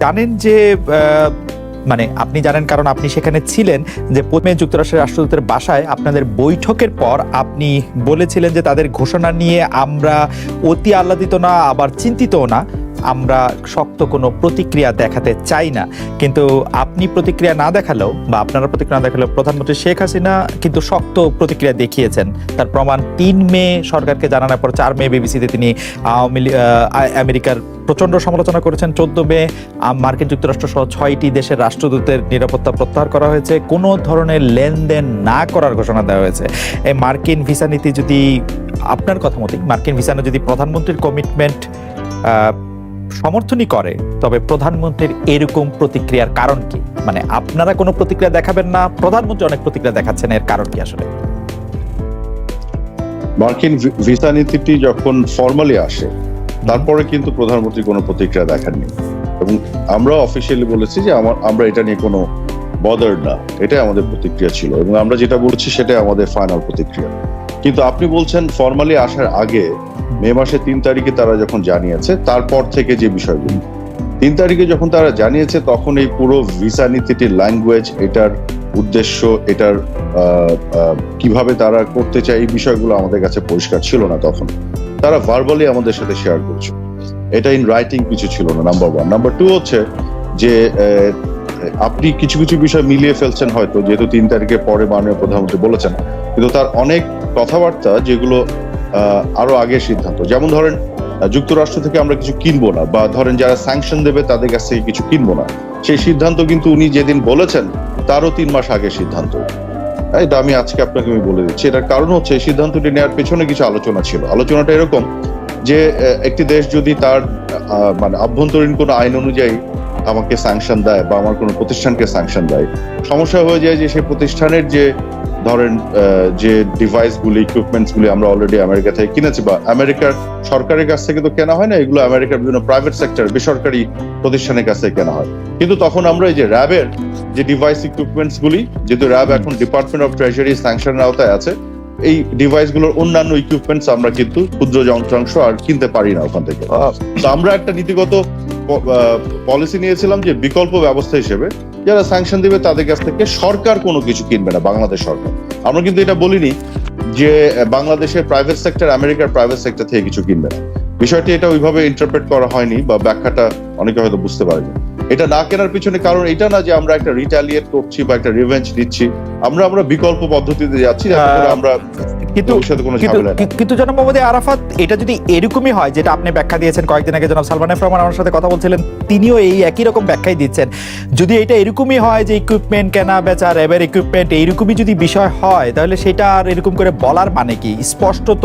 জানেন যে মানে আপনি জানেন কারণ আপনি সেখানে ছিলেন যে প্রথমে যুক্তরাষ্ট্রের রাষ্ট্রদূতের বাসায় আপনাদের বৈঠকের পর আপনি বলেছিলেন যে তাদের ঘোষণা নিয়ে আমরা অতি আহ্লাদিত না, আবার চিন্তিতও না, আমরা শক্ত কোনো প্রতিক্রিয়া দেখাতে চাই না। কিন্তু আপনি প্রতিক্রিয়া না দেখালেও বা আপনারা প্রতিক্রিয়া না দেখালেও প্রধানমন্ত্রী শেখ হাসিনা কিন্তু শক্ত প্রতিক্রিয়া দেখিয়েছেন। তার প্রমাণ 3 মে সরকারকে জানানোর পর 4 মে বিবিসিতে তিনি আমেরিকার প্রচণ্ড সমালোচনা করেছেন। 14 মে মার্কিন যুক্তরাষ্ট্র সহ 6টি দেশের রাষ্ট্রদূতের নিরাপত্তা প্রত্যাহার করা হয়েছে, কোনো ধরনের লেনদেন না করার ঘোষণা দেওয়া হয়েছে। এই মার্কিন ভিসা নীতি যদি আপনার কথা মতোই মার্কিন ভিসা যদি প্রধানমন্ত্রীর কমিটমেন্ট সমর্থনই করে, তবে প্রধানমন্ত্রীর এরকম প্রতিক্রিয়ার কারণ কি? মানে আপনারা কোনো প্রতিক্রিয়া দেখাবেন না, প্রধানমন্ত্রী অনেক প্রতিক্রিয়া দেখাচ্ছেন, এর কারণ কি আসলে? মার্কিন ভিসা নীতিটি যখন ফর্মালি আসে তারপরে কিন্তু প্রধানমন্ত্রী কোনো প্রতিক্রিয়া দেখাননি, এবং আমরা অফিসিয়ালি বলেছি যে আমরা এটা নিয়ে কোনো বদার না, এটাই আমাদের প্রতিক্রিয়া ছিল, এবং আমরা যেটা বলছি সেটাই আমাদের ফাইনাল প্রতিক্রিয়া। কিন্তু আপনি বলছেন ফর্মালি আসার আগে মে মাসের 3 তারিখে তারা যখন জানিয়েছে, তারপর থেকে যে বিষয়গুলো 3 তারিখে যখন তারা জানিয়েছে, তখন এই পুরো ভিসা নীতিটির ল্যাঙ্গুয়েজ, এটার উদ্দেশ্য, এটার কিভাবে তারা করতে চায়, এই বিষয়গুলো আমাদের কাছে পরিষ্কার ছিল না। তখন তারা ভার্বালি আমাদের সাথে শেয়ার করছে, এটা ইন রাইটিং কিছু ছিল না, নাম্বার 1। নাম্বার 2 হচ্ছে যে আপনি কিছু কিছু বিষয় মিলিয়ে ফেলছেন হয়তো, যেহেতু 3 তারিখের পরে মাননীয় প্রধানমন্ত্রী বলেছেন, কিন্তু তার অনেক কথাবার্তা যেগুলো আরো আগের সিদ্ধান্ত, যেমন ধরেন যুক্তরাষ্ট্র থেকে আমরা কিছু কিনবো না, বা ধরেন যারা স্যাংশন দেবে তাদের কাছ থেকে কিছু কিনবো না, সেই সিদ্ধান্ত কিন্তু উনি যেদিন বলেছেন তারও 3 মাস আগের সিদ্ধান্ত। এটা আমি আজকে আপনাকে বলে দিচ্ছি। এটার কারণ হচ্ছে এই সিদ্ধান্তটি নেওয়ার পেছনে কিছু আলোচনা ছিল। আলোচনাটা এরকম যে একটি দেশ যদি তার মানে আভ্যন্তরীণ কোনো আইন অনুযায়ী আমাকে স্যাংশন দেয় বা আমার কোনো প্রতিষ্ঠানকে স্যাংশন দেয়, সমস্যা হয়ে যায় যে সেই প্রতিষ্ঠানের যে ধরেন যে ডিভাইসগুলি, ইকুইপমেন্টসগুলি আমরা অলরেডি আমেরিকা থেকে কিনেছি, বা আমেরিকার সরকারের কাছ থেকে তো কেনা হয় না, এগুলো আমেরিকার বিভিন্ন প্রাইভেট সেক্টর, বেসরকারি প্রতিষ্ঠানের কাছ থেকে কেনা হয়। কিন্তু তখন আমরা এই যে র্যাবের যে ডিভাইস ইকুইপমেন্টসগুলি, যেহেতু র্যাব এখন ডিপার্টমেন্ট অফ ট্রেজারি স্যাংশনের আওতায় আছে, এই ডিভাইসগুলোর অন্যান্য ইকুইপমেন্টস আমরা কিন্তু ক্ষুদ্র যন্ত্রাংশ আর কিনতে পারি না ওখান থেকে। তো আমরা একটা নীতিগত পলিসি নিয়েছিলাম যে বিকল্প ব্যবস্থা হিসেবে যারা স্যাংশন দিবে তাদের কাছ থেকে সরকার কোনো কিছু কিনবে না, বাংলাদেশ সরকার। আমরা কিন্তু এটা বলিনি যে বাংলাদেশের প্রাইভেট সেক্টর আমেরিকার প্রাইভেট সেক্টর থেকে কিছু কিনবে না। বিষয়টি এটা ওইভাবে ইন্টারপ্রেট করা হয়নি, বা ব্যাখ্যাটা অনেকে হয়তো বুঝতে পারেনি। এটা না কেনার পিছনে কারণ এটা না যে আমরা একটা রিটালিয়েট করছি বা একটা রিভেঞ্জ দিচ্ছি, আমরা বিকল্প পদ্ধতিতে যাচ্ছি, আমরা কিন্তু জনাব মোহাম্মদ আরাফাত, এটা যদি এরকমই হয় যেটা আপনি ব্যাখ্যা দিয়েছেন, কয়েকদিন আগে জনাব সালমান এফ রহমান আমার সাথে কথা বলছিলেন, তিনিও এই একই রকম ব্যাখ্যাই দিচ্ছেন। যদি এটা এরকমই হয় যে ইকুইপমেন্ট কেনা বেচা, র্যাবের ইকুইপমেন্ট এইরকমই যদি বিষয় হয়, তাহলে সেটা আর এরকম করে বলার মানে কি? স্পষ্টত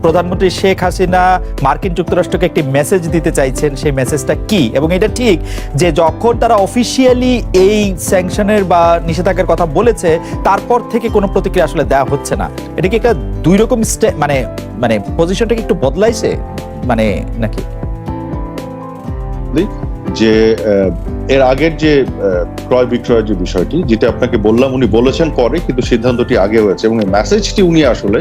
প্রধানমন্ত্রী শেখ হাসিনা মার্কিন যুক্তরাষ্ট্রকে একটি মেসেজ দিতে চাইছেন, সেই মেসেজটা কি? এবং এটা ঠিক যে যখন তারা অফিসিয়ালি এই স্যাংশনের বা নিষেধাজ্ঞার কথা বলেছে, তারপর থেকে কোনো প্রতিক্রিয়া আসলে দেওয়া হচ্ছে না। এটা কি একটা দুই রকম মানে পজিশনটা কি একটু বদলাইছে মানে নাকি? যে এর আগের যে ক্রয় বিক্রয়ের যে বিষয়টি, যেটা আপনাকে বললাম, উনি বলেছেন পরে, কিন্তু সিদ্ধান্তটি আগে হয়েছে, এবং এই মেসেজটি উনি আসলে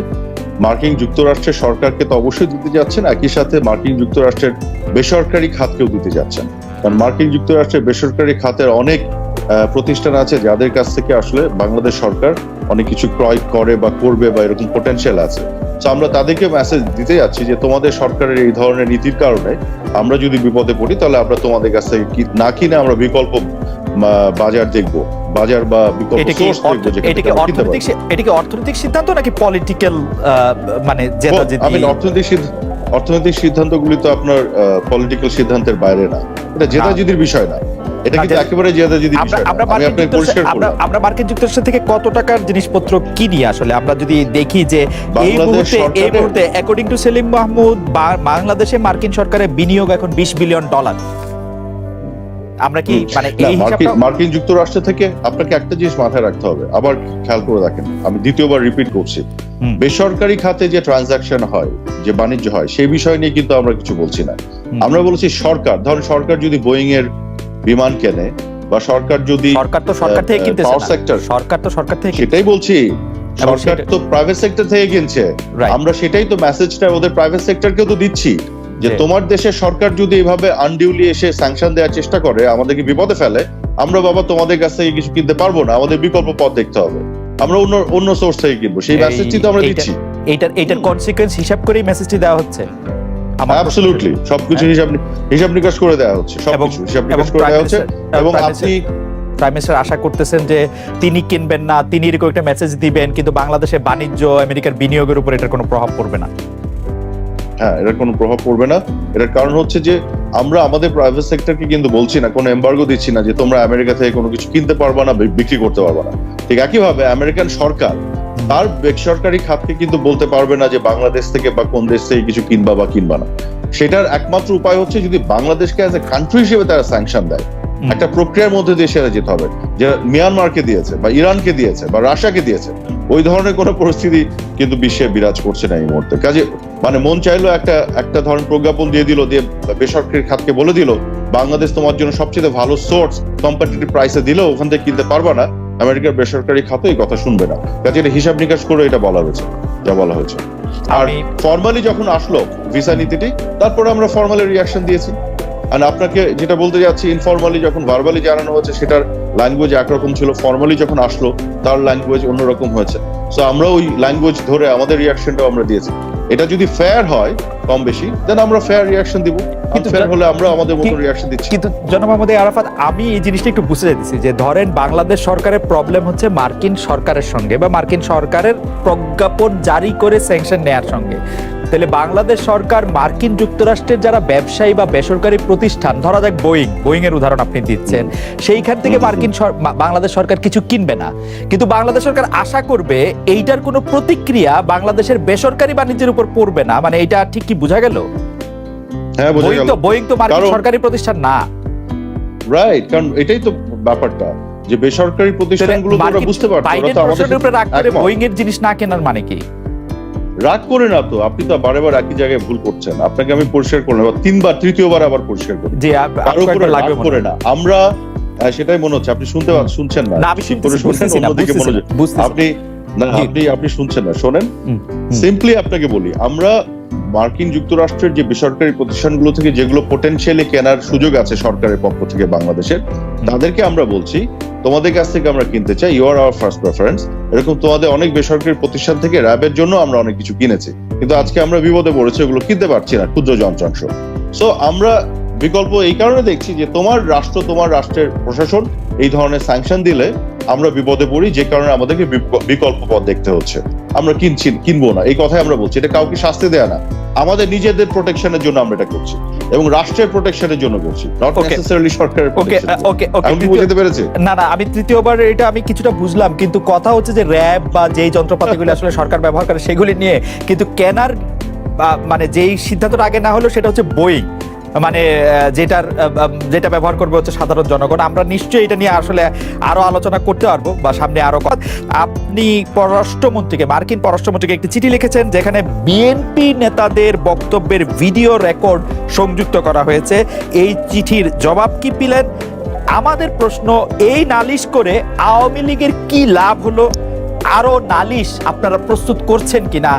মার্কিন যুক্তরাষ্ট্রের সরকারকে তো অবশ্যই দিতে যাচ্ছেন, একই সাথে মার্কিন যুক্তরাষ্ট্রের বেসরকারি খাতকেও দিতে যাচ্ছেন। কারণ মার্কিন যুক্তরাষ্ট্রের বেসরকারি খাতের অনেক প্রতিষ্ঠান আছে যাদের কাছ থেকে আসলে বাংলাদেশ সরকার অনেক কিছু ক্রয় করে বা করবে, বা এরকম পোটেনশিয়াল আছে। তো আমরা তাদেরকে মেসেজ দিতে যাচ্ছি যে তোমাদের সরকারের এই ধরনের নীতির কারণে আমরা যদি বিপদে পড়ি, তাহলে আমরা তোমাদের কাছ থেকে না কিনে আমরা বিকল্প বাজার দেখবো, বাজার বা বিকল্প সোর্স দেখবো। এটা কি অর্থনৈতিক সিদ্ধান্ত নাকি পলিটিক্যাল? মানে অর্থনৈতিক সিদ্ধান্তগুলি তো আপনার পলিটিক্যাল সিদ্ধান্তের বাইরে না, এটা জেদাজেদির বিষয় না, এটা কিন্তু একেবারে জেদাজেদির বিষয়। আমরা মার্কিন যুক্তরাষ্ট্র থেকে কত টাকার জিনিসপত্র কিনি আসলে? আমরা যদি দেখি যে এই মুহূর্তে অ্যাকর্ডিং টু সেলিম মাহমুদ, বাংলাদেশে মার্কিন সরকারের বিনিয়োগ এখন $20 বিলিয়ন। আমরা কি মানে মার্কিন যুক্তরাষ্ট্র থেকে আপনাকে একটা জিনিস মাথায় রাখতে হবে, আবার খেয়াল করে দেখেন, আমি দ্বিতীয়বার রিপিট করছি, বেসরকারি খাতে যে ট্রানজাকশন হয়, যে বাণিজ্য হয়, সেই বিষয় নিয়ে কিন্তু আমরা কিছু বলছি না। আমরা বলছি সরকার, ধরুন সরকার যদি বোয়িং এর বিমান কেনে, বা সরকার যদি সরকার থেকে কিনতেছে, সরকার থেকে, সেটাই বলছি, সরকার তো প্রাইভেট সেক্টর থেকে কিনছে, আমরা সেটাই তো মেসেজটা ওদের প্রাইভেট সেক্টরকেও তো দিচ্ছি যে তোমার দেশের সরকার যদি এইভাবে আনডিউলি এসে স্যাংশন দেওয়ার চেষ্টা করে, আমাদেরকে বিপদে ফেলে, আমরা বাবা তোমাদের কাছ থেকে কিছু কিনতে পারবো না, আমাদের বিকল্প পথ দেখতে হবে, আমরা অন্য সোর্স থেকে কিনবো। সেই মেসেজটি তো আমরা দিচ্ছি। এইটার কনসিকুয়েন্স হিসাব করেই মেসেজটি দেওয়া হচ্ছে। অ্যাবসলিউটলি সবকিছু হিসাব নিকাশ করে দেওয়া হচ্ছে, সবকিছু হিসাব নিকাশ করে দেওয়া হচ্ছে। এবং আপনি প্রাইম মিনিস্টার আশা করতেছেন যে তিনি কিনবেন না, তিনি এরকম একটা মেসেজ দিবেন, কিন্তু বাংলাদেশে বাণিজ্য, আমেরিকার বিনিয়োগের উপর এটার কোনো প্রভাব পড়বে না। হ্যাঁ, এটার কোনো প্রভাব পড়বে না। এটার কারণ হচ্ছে যে আমরা আমাদের প্রাইভেট সেক্টরকে কিন্তু বলছি না, কোনো এমবার্গো দিচ্ছি না যে তোমরা আমেরিকা থেকে কোনো কিছু কিনতে পারবা না, বিক্রি করতে পারবা না। ঠিক একইভাবে আমেরিকান সরকার তার বেসরকারি খাতকে কিন্তু বলতে পারবে না যে বাংলাদেশ থেকে বা কোন দেশ থেকে কিছু কিনবা বা কিনবা না। সেটার একমাত্র উপায় হচ্ছে যদি বাংলাদেশকে অ্যাজ এ কান্ট্রি হিসেবে তারা স্যাংশন দেয়, একটা প্রক্রিয়ার মধ্যে দিয়ে সেটা যেতে হবে। যে মিয়ানমারকে দিয়েছে বা ইরানকে দিয়েছে বা রাশিয়াকে দিয়েছে, ওই ধরনের কোনো পরিস্থিতি কিন্তু বিশ্বে বিরাজ করছে না এই মুহূর্তে। কাজে মানে মন চাইলো একটা ধরনের প্রজ্ঞাপন দিয়ে দিল, দিয়ে বেসরকারি খাতকে বলে দিল বাংলাদেশ তোমার জন্য সবচেয়ে ভালো সোর্স, কম্পিটিটিভ প্রাইসে দিল, ওখান থেকে কিনতে পারবা না, আমেরিকার বেসরকারি খাত এই কথা শুনবে না। কাজে এটা হিসাব নিকাশ করে এটা বলা হয়েছে, যা বলা হয়েছে। আর ফর্মালি যখন আসলো ভিসা নীতিটি, তারপরে আমরা ফর্মালি রিঅ্যাকশন দিয়েছি। আর আপনাকে যেটা বলতে যাচ্ছি, ইনফর্মালি যখন ভার্বালি জানানো হয়েছে সেটার ল্যাঙ্গুয়েজ একরকম ছিল, ফর্মালি যখন আসলো তার ল্যাঙ্গুয়েজ অন্যরকম হয়েছে। সো আমরা ওই ল্যাঙ্গুয়েজ ধরে আমাদের রিঅ্যাকশনটাও আমরা দিয়েছি। এটা যদি ফেয়ার হয় কম বেশি, দেন আমরা ফেয়ার রিঅ্যাকশন দিব, কিন্তু ফেয়ার হলে আমরা আমাদের মতো রিঅ্যাকশন দিচ্ছি। কিন্তু জনাব মোহাম্মদ আরাফাত, আমি এই জিনিসটা একটু বুঝতে চাইছি যে ধরেন বাংলাদেশ সরকারের প্রবলেম হচ্ছে মার্কিন সরকারের সঙ্গে বা মার্কিন সরকারের প্রজ্ঞাপন জারি করে স্যাংশন নেয়ার সঙ্গে, তাহলে বাংলাদেশ সরকার মার্কিন যুক্তরাষ্ট্রের যারা ব্যবসায়ী বা বেসরকারি প্রতিষ্ঠান, ধরা যাক বোয়িং এর উদাহরণ আপনি দিচ্ছেন, সেইখান থেকে বাংলাদেশ সরকার কিছু কিনবে না, কিন্তু বাংলাদেশ সরকার আশা করবে এইটার কোনো প্রতিক্রিয়া বাংলাদেশের বেসরকারি বাণিজ্যের উপর পড়বে না। মানে এইটা ঠিক কি বোঝা গেল? হ্যাঁ, বোঝা গেল। বোয়িং তো মার্কিন সরকারি প্রতিষ্ঠান না, রাইট? কারণ এটাই তো ব্যাপারটা, যে বেসরকারি প্রতিষ্ঠানগুলো তোমরা বুঝতে পারছো না, তো আমাদের উপরে রাগ করে বোয়িং এর জিনিস না কেনার মানে কি? রাগ করে না তো, আপনি তো বারবার একই জায়গায় ভুল করছেন। আপনাকে আমি পরিষ্কার করলাম, তৃতীয়বার আবার পরিষ্কার করি, জি, কারো উপরে রাগ করে না। আমরা সেটাই মনে হচ্ছে আপনি শুনছেন না, আমি শুনছেন, অন্যদিকে মনোযোগ আপনি শুনছেন না, শোনেন। সিম্পলি আপনাকে বলি, আমরা মার্কিন যুক্তরাষ্ট্রের যে বেসরকারি প্রতিষ্ঠানগুলো থেকে যেগুলো পোটেনশিয়ালি কেনার সুযোগ আছে সরকারের পক্ষ থেকে বাংলাদেশের, তাদেরকে আমরা বলছি তোমাদের কাছ থেকে আমরা কিনতে চাই, you are our first preference. এরকম তোমাদের অনেক বেসরকারি প্রতিষ্ঠান থেকে র্যাবের জন্য আমরা অনেক কিছু কিনেছি, কিন্তু আজকে আমরা বিপদে পড়েছি, ওগুলো কিনতে পারছি না, ক্ষুদ্র যন্ত্রাংশ। সো আমরা বিকল্প এই কারণে দেখছি যে তোমার রাষ্ট্রের প্রশাসন এই ধরনের স্যাংশন দিলে আমরা বিপদে পড়ি, যে কারণে আমাদেরকে বিকল্প পথ দেখতে হচ্ছে। আমরা কিনবো না এই কথাই আমরা বলছি। এটা কাউকে শাস্তি দেয়া না, আমাদের নিজেদের প্রোটেকশনের জন্য আমরা এটা করছি এবং রাষ্ট্রের প্রোটেকশনের জন্য করছি, নট নেসেসারিলি সরকারের প্রোটেকশন। আমি বুঝতে পেরেছি। না, আমি তৃতীয়বার এটা আমি কিছুটা বুঝলাম, কিন্তু কথা হচ্ছে যে র্যাব বা যেই যন্ত্রপাতিগুলো আসলে সরকার ব্যবহার করে সেগুলি নিয়ে, কিন্তু কেনার মানে যেই সিদ্ধান্তটা আগে না হলো সেটা হচ্ছে বোয়িং, মানে যেটা ব্যবহার করবে হচ্ছে সাধারণ জনগণ। আমরা নিশ্চয়ই এটা নিয়ে আসলে আরো আলোচনা করতে পারবো বা সামনে আরো। আপনি মার্কিন পররাষ্ট্রমন্ত্রীকে একটি চিঠি লিখেছেন যেখানে বিএনপি নেতাদের বক্তব্যের ভিডিও রেকর্ড সংযুক্ত করা হয়েছে। এই চিঠির জবাব কি পেলেন? আমাদের প্রশ্ন, এই নালিশ করে আওয়ামী লীগের কি লাভ হলো? আরো নালিশ আপনারা প্রস্তুত করছেন কিনা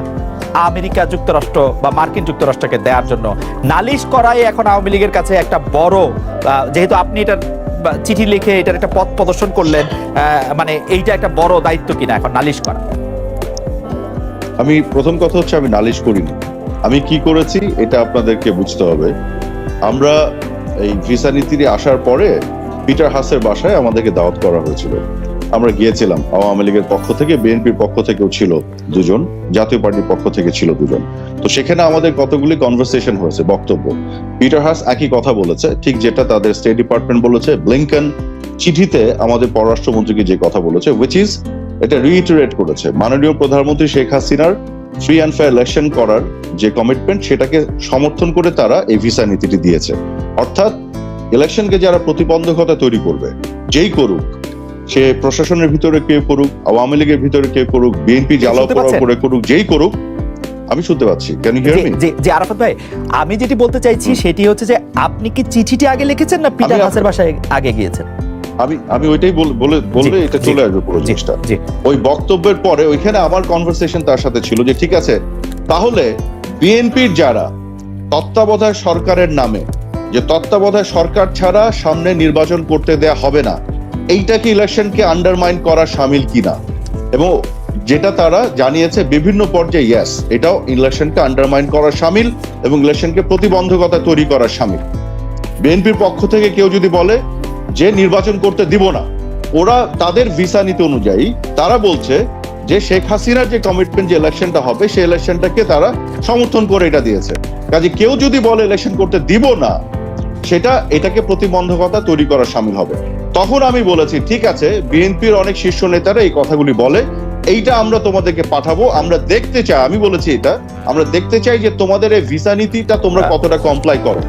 আমেরিকা যুক্তরাষ্ট্র বা মার্কিন যুক্তরাষ্ট্রকে দেওয়ার জন্য? নালিশ করাই এখন আওয়ামী লীগের কাছে একটা বড়, যেহেতু আপনি এটা চিঠি লিখে এটার একটা পথ প্রদর্শন করলেন, মানে এইটা একটা বড় দায়িত্ব কিনা এখন নালিশ করা? আমি প্রথম কথা হচ্ছে আমি নালিশ করিনি। আমি কি করেছি এটা আপনাদেরকে বুঝতে হবে। আমরা এই ভিসা নীতি আসার পরে পিটার হাসের বাসায় আমাদেরকে দাওয়াত করা হয়েছিল। আমরা গিয়েছিলাম, আওয়ামী লীগের পক্ষ থেকে, বিএনপির পক্ষ থেকেও ছিল দুজন, জাতীয় পার্টির পক্ষ থেকে ছিল দুজন। তো সেখানে আমাদের কতগুলি কনভারসেশন হয়েছে, বক্তব্য। পিটার হাস একই কথা বলেছে, ঠিক যেটা তাদের স্টেট ডিপার্টমেন্ট বলেছে। ব্লিংকেন চিঠিতে আমাদের পররাষ্ট্রমন্ত্রীকে যে কথা বলেছে, উইচ ইজ, এটা রিইটারেট করেছে মাননীয় প্রধানমন্ত্রী শেখ হাসিনার ফ্রি অ্যান্ড ফেয়ার ইলেকশন করার যে কমিটমেন্ট, সেটাকে সমর্থন করে তারা এই ভিসা নীতিটি দিয়েছে। অর্থাৎ ইলেকশনকে যারা প্রতিবন্ধকতা তৈরি করবে, যেই করুক, সে প্রশাসনের ভিতরে কেউ করুক, আওয়ামী লীগের ভিতরে কেউ করুক, বিএনপি জ্বালাও পোড়াও করে করুক, যেই করুক, আমি শুনতে পাচ্ছি। Can you hear me? জি আরাফাত ভাই, আমি যেটি বলতে চাইছি সেটি হচ্ছে যে আপনি কি চিঠিটি আগে লিখেছেন না পিটার হাসের বাসায় আগে গিয়েছেন? আমি ওইটাই বললে এটা চলে আসবে পুরো জিনিসটা। ওই বক্তব্যের পরে ওইখানে আমার কনভারসেশন তার সাথে ছিল যে ঠিক আছে, তাহলে বিএনপির যারা তত্ত্বাবধায়ক সরকারের নামে, যে তত্ত্বাবধায়ক সরকার ছাড়া সামনে নির্বাচন করতে দেয়া হবে না, এইটা কি ইলেকশনকে আন্ডারমাইন করা শামিল কিনা, এবং যেটা তারা জানিয়েছে বিভিন্ন পর্যায়ে, ইয়েস, এটাও ইলেকশনকে আন্ডারমাইন করা শামিল এবং ইলেকশনকে প্রতিবন্ধকতা তৈরি করা শামিল। বিএনপির পক্ষ থেকে কেউ যদি বলে যে নির্বাচন করতে দিব না, ওরা তাদের ভিসা নীতি অনুযায়ী তারা বলছে যে শেখ হাসিনার যে কমিটমেন্ট, যে ইলেকশনটা হবে সেই ইলেকশনটাকে তারা সমর্থন করে এটা দিয়েছে। কাজে কেউ যদি বলে ইলেকশন করতে দিব না, সেটা এটাকে প্রতিবন্ধকতা তৈরি করা শামিল হবে। তখন আমি বলেছি ঠিক আছে, বিএনপির অনেক শীর্ষ নেতারা এই কথাগুলি বলে, এইটা আমরা তোমাদেরকে পাঠাবো, আমরা দেখতে চাই, আমি বলেছি এটা আমরা দেখতে চাই যে তোমাদের এই ভিসা নীতিটা তোমরা কতটা কমপ্লাই করো।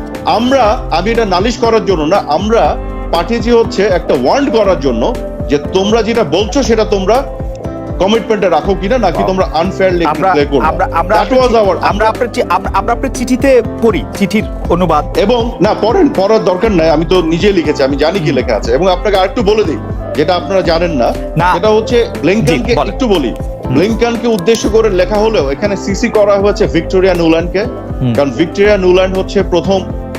আমি এটা নালিশ করার জন্য না, আমরা পাঠিয়েছি হচ্ছে একটা ওয়ার্ন্ড করার জন্য যে তোমরা যেটা বলছো সেটা তোমরা কমিটমেন্টে রাখো কিনা, নাকি তোমরা আনফেয়ারলি প্লে করো। আমরা আপনার চিঠিতে পড়ি, চিঠির অনুবাদ। এবং না পড়ার দরকার নাই, আমি তো নিজে লিখেছি, আমি জানি কি লেখা আছে। এবং আপনাকে আরেকটু বলে দিই যেটা আপনারা জানেন না, সেটা হচ্ছে ব্লিংকনকে একটু বলি। ব্লিংকনকে উদ্দেশ্য করে লেখা হলেও এখানে সিসি করা হয়েছে ভিক্টোরিয়া নুল্যান্ডকে, কারণ ভিক্টোরিয়া নুল্যান্ড হচ্ছে প্রথম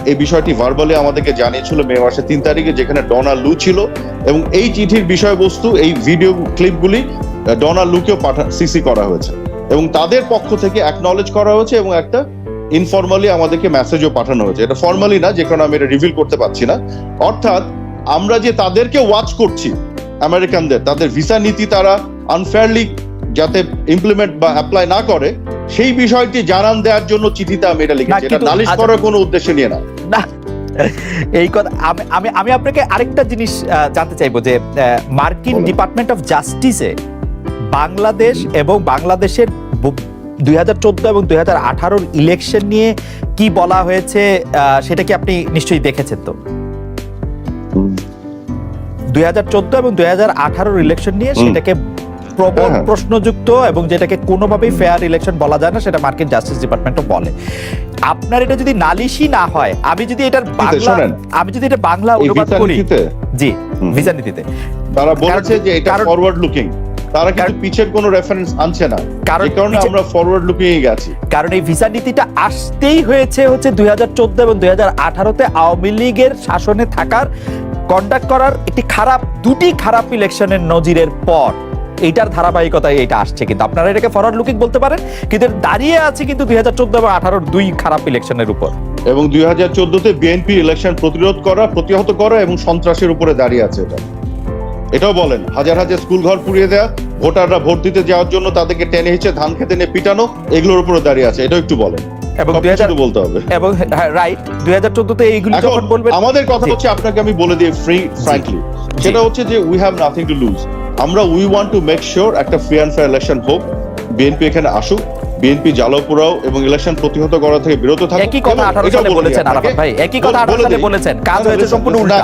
এই বিষয়টি ভার্বালি আমাদেরকে জানিয়েছিল মে মাসের 3 তারিখে, যেখানে ডোনাল্ড লু ছিল। এবং এই চিঠির বিষয়বস্তু, এই ভিডিও ক্লিপগুলি ডোনাল্ড লুকেও সিসি করা হয়েছে এবং তাদের পক্ষ থেকে অ্যাকনলেজ করা হয়েছে এবং একটা ইনফরমালি আমাদেরকে মেসেজও পাঠানো হয়েছে। এটা ফর্মালি না, যে কারণে আমি এটা রিভিল করতে পারছি না। অর্থাৎ আমরা যে তাদেরকে ওয়াচ করছি, আমেরিকানদের, তাদের ভিসা নীতি তারা আনফেয়ারলি যাতে ইমপ্লিমেন্ট বা অ্যাপ্লাই না করে, সেই বিষয়টি জানান দেওয়ার জন্য চিঠিতে আমি এটা লিখেছি। এটা নালিশ করার কোনো উদ্দেশ্য নিয়ে না। এই কথা আমি আপনাকে আরেকটা জিনিস জানতে চাইবো যে মার্কিন ডিপার্টমেন্ট অফ জাস্টিসে বাংলাদেশ এবং বাংলাদেশের 2014 এবং 2018 ইলেকশন নিয়ে কি বলা হয়েছে সেটা কি আপনি নিশ্চয়ই দেখেছেন? তো 2014 এবং 2018 ইলেকশন নিয়ে সেটাকে প্রবল প্রশ্নযুক্ত এবং যেটাকে কোনোভাবেই ফেয়ার ইলেকশন বলা যায় না, সেটা মার্কিন জাস্টিস ডিপার্টমেন্টও বলে। আপনার এটা যদি নালিশই না হয়, আমি যদি এটা বাংলা অনুবাদ করি, জি ভিসা নীতিতে তারা বলেছে যে এটা ফরওয়ার্ড লুকিং, তারা কিন্তু পিছের কোনো রেফারেন্স আনছে না, কারণ আমরা ফরওয়ার্ড লুকিং এ গেছি। কারণ এই ভিসা নীতিটা আসতেই হয়েছে 2014 এবং 2018-তে আওয়ামী লীগের শাসনে থাকার, কন্ডাক্ট করার দুটি খারাপ ইলেকশনের নজিরের পর এইটার ধারাবাহিকতায় এটা আসছে। কিন্তু আপনারা এটাকে ফরওয়ার্ড লুকিং বলতে পারেন, কিন্তু দাঁড়িয়ে আছে কিন্তু 2014 এবং 2018 দুই খারাপ ইলেকশনের উপর। এবং 2014-তে বিএনপি ইলেকশন প্রতিহত করা এবং সন্ত্রাসের উপরে দাঁড়িয়ে আছে। এটাও বলেন, হাজার হাজার স্কুল ঘর পুড়িয়ে দেয়া, ভোটাররা ভোট দিতে যাওয়ার জন্য তাদেরকে টেনে হিচে ধান খেতে নিয়ে পিটানো, এগুলোর উপরে দাঁড়িয়ে আছে। এটাও একটু বলেন। এবং 2014 বলতে হবে, এবং রাইট 2014-তে এইগুলো যখন বলবেন, আমাদের কথা হচ্ছে আপনাকে আমি বলে দিই ফ্র্যাঙ্কলি, সেটা হচ্ছে যে we have nothing to lose. We want to make sure একটা ফ্রি অ্যান্ড ফেয়ার ইলেকশন হোক, বিএনপি এখানে আসুক, বিএনপি জ্বালাও এবং ইলেকশন প্রতিহত করা থেকে বিরত থাকে। একই কথা 18 সালে বলেছেন আরাফাত ভাই, একই কথা 18 সালে বলেছেন, কাজ হয়েছে সম্পূর্ণ উল্টা।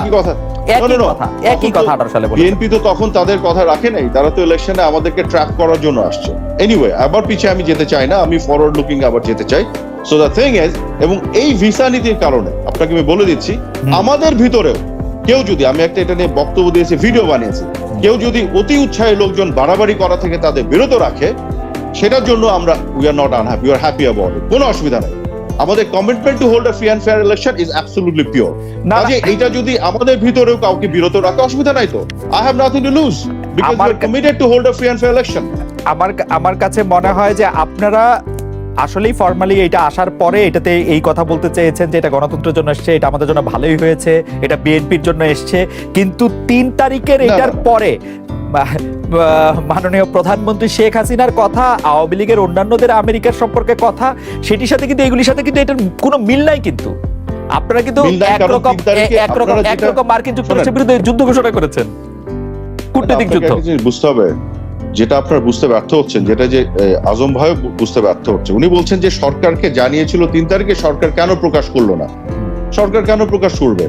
একই কথা 18 সালে বলেছেন। বিএনপি তো তখন তাদের কথা রাখে নাই, তারা তো ইলেকশনে আমাদেরকে ট্র্যাপ করার জন্য আসছে। এনিওয়ে, আবার পিছিয়ে আমি যেতে চাই না, আমি ফরওয়ার্ড লুকিং আবার যেতে চাই। সো দ্য থিং ইজ, এবং এই ভিসা নীতির কারণে আপনাকে আমি বলে দিচ্ছি, আমাদের ভিতরেও কেউ যদি, আমি একটা এটা নিয়ে বক্তব্য দিয়েছি, ভিডিও বানিয়েছি, কেউ যদি অতি উৎসাহী লোকজন বাড়াবাড়ি করা থেকে তাদের বিরত রাখে, সেটার জন্য আমরা we are not unhappy, we are happy about it, কোনো অসুবিধা নাই। আমাদের commitment to hold a free and fair election is absolutely pure. কাজে এইটা যদি আমাদের ভিতরেও কাউকে বিরত রাখে, অসুবিধা নাই তো। I have nothing to lose because we are committed to hold a free and fair election. আমার কাছে মনে হয় যে আপনারা আসলেই ফর্মালি এটা আসার পরে এটাতে এই কথা বলতে চেয়েছেন যে এটা গণতন্ত্রের জন্য এসছে, এটা আমাদের জন্য ভালোই হয়েছে, এটা বিএনপির জন্য এসছে। কিন্তু 3 তারিখের এটার পরে মাননীয় প্রধানমন্ত্রী শেখ হাসিনার কথা, আওয়ামী লীগের অন্যান্যদের আমেরিকার সম্পর্কে কথা, সেটির সাথে কিন্তু এগুলির সাথে কিন্তু এটার কোনো মিল নাই। কিন্তু আপনারা কিন্তু একরকম মার্কিন যুক্তরাষ্ট্রের বিরুদ্ধে যুদ্ধ ঘোষণা করেছেন, কূটনৈতিক যুদ্ধ। বুঝতে হবে যেটা আপনারা বুঝতে ব্যর্থ হচ্ছেন, যেটা যে আজম ভাই বুঝতে ব্যর্থ হচ্ছে। উনি বলছেন যে সরকারকে জানিয়েছিল 3 তারিখে, সরকার কেন প্রকাশ করলো না? সরকার কেন প্রকাশ করবে?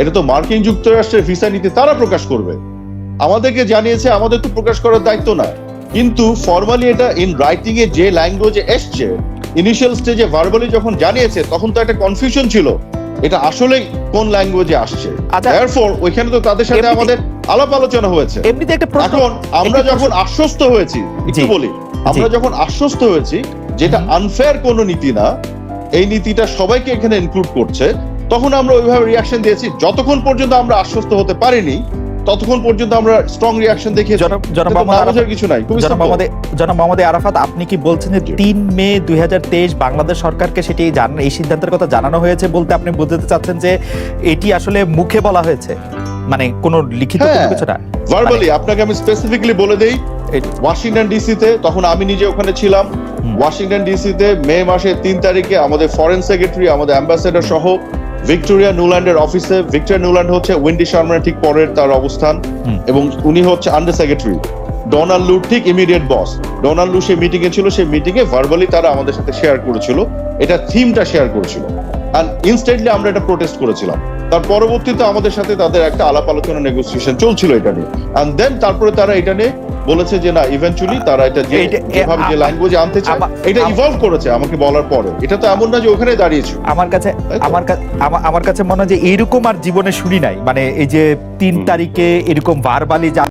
এটা তো মার্কিন যুক্তরাষ্ট্রের ভিসা নীতি, তারা প্রকাশ করবে। আমাদেরকে জানিয়েছে, আমাদের তো প্রকাশ করার দায়িত্ব না। কিন্তু ফর্মালি এটা ইন রাইটিং এ যে ল্যাঙ্গুয়েজে এসছে, ইনিশিয়াল স্টেজে ভার্বালি যখন জানিয়েছে, তখন তো একটা কনফিউশন ছিল এটা আসলে কোন ল্যাঙ্গুয়েজে আসছে। দেয়ারফর ওইখানে তো তাদের সাথে আমাদের আলাপ আলোচনা হয়েছে। এমনিতে একটা প্রশ্ন, এখন আমরা যখন আশ্বস্ত হয়েছি, একটু বলি, আমরা যখন আশ্বস্ত হয়েছি যেটা আনফেয়ার কোনো নীতি না, এই নীতিটা সবাইকে এখানে ইনক্লুড করছে, তখন আমরা ওইভাবে রিয়াকশন দিয়েছি। যতক্ষণ পর্যন্ত আমরা আশ্বস্ত হতে পারিনি ততক্ষণ পর্যন্ত আমরা স্ট্রং রিয়াকশন দেখিয়েছি। জনাব মোহাম্মদ কিছু নাই, জনাব মোহাম্মদ আরাফাত, আপনি কি বলছেন যে 3 মে 2023 বাংলাদেশ সরকারকে সেটি এই সিদ্ধান্তের কথা জানানো হয়েছে বলতে আপনি বুঝতে চাচ্ছেন যে এটি আসলে মুখে বলা হয়েছে, মানে কোনো লিখিত কোনো কিছু না? ভার্বালি আপনাকে আমি স্পেসিফিকলি বলে দেই, ওয়াশিংটন ডিসিতে তখন আমি নিজে ওখানে ছিলাম। ওয়াশিংটন ডিসিতে মে মাসের 3 তারিখে আমাদের ফরেন সেক্রেটারি, আমাদের অ্যাম্বাসেডর সহ ভিক্টোরিয়া নুল্যান্ডের অফিসে, ভিক্টোরিয়া নুল্যান্ড হচ্ছে উইন্ডি শার্মানের ঠিক পরের তার অবস্থান, এবং উনি হচ্ছে আন্ডার সেক্রেটারি। ডোনাল্ড লু ঠিক ইমিডিয়েট বস। ডোনাল্ড লু সেই মিটিং এ ছিল, সেই মিটিং এ ভার্বালি তারা আমাদের সাথে শেয়ার করেছিল, এটা থিমটা শেয়ার করেছিল, আর ইনস্ট্যান্টলি আমরা এটা প্রোটেস্ট করেছিলাম। তার পরবর্তীতে আমাদের সাথে তাদের একটা আলাপ আলোচনা নেগোসিয়েশন চলছিল এটা নিয়ে, এন্ড দেন তারপরে তারা এটা নিয়ে বলেছে যে না, ইভেন্চুয়ালি তারা এটা যেভাবে যে ল্যাঙ্গুয়েজ আনতে চায় এটা ইভলভ করেছে আমাকে বলার পরে। এটা তো এমন না যে ওখানে দাঁড়িয়েছে। আমার কাছে মনে হয় যে এইরকম আর জীবনে শুনি নাই, মানে এই যে 3 তারিখে এরকম ভার্বালি